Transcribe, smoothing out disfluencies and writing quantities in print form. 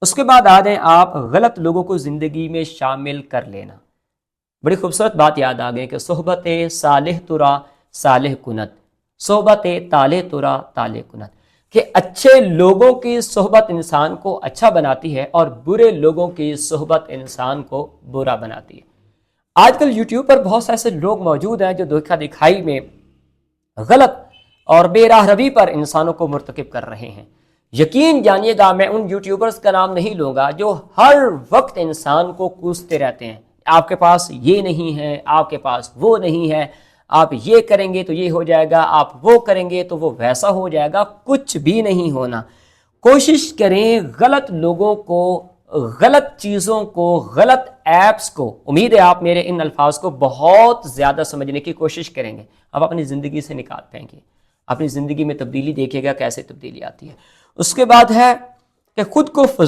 اس کے بعد آ جائیں آپ غلط لوگوں کو زندگی میں شامل کر لینا. بڑی خوبصورت بات یاد آ گئی کہ صحبت صالح ترا صالح کنت، صحبت طالح ترا طالح کنت، کہ اچھے لوگوں کی صحبت انسان کو اچھا بناتی ہے اور برے لوگوں کی صحبت انسان کو برا بناتی ہے. آج کل یوٹیوب پر بہت سے ایسے لوگ موجود ہیں جو دھوکہ دکھائی میں غلط اور بے راہ روی پر انسانوں کو مرتکب کر رہے ہیں. یقین جانیے گا میں ان یوٹیوبرز کا نام نہیں لوں گا جو ہر وقت انسان کو کوستے رہتے ہیں، آپ کے پاس یہ نہیں ہے، آپ کے پاس وہ نہیں ہے، آپ یہ کریں گے تو یہ ہو جائے گا، آپ وہ کریں گے تو وہ ویسا ہو جائے گا. کچھ بھی نہیں ہونا. کوشش کریں غلط لوگوں کو، غلط چیزوں کو، غلط ایپس کو، امید ہے آپ میرے ان الفاظ کو بہت زیادہ سمجھنے کی کوشش کریں گے، اب اپنی زندگی سے نکال پائیں گے، اپنی زندگی میں تبدیلی دیکھے گا کیسے تبدیلی آتی ہے. اس کے بعد ہے کہ خود کو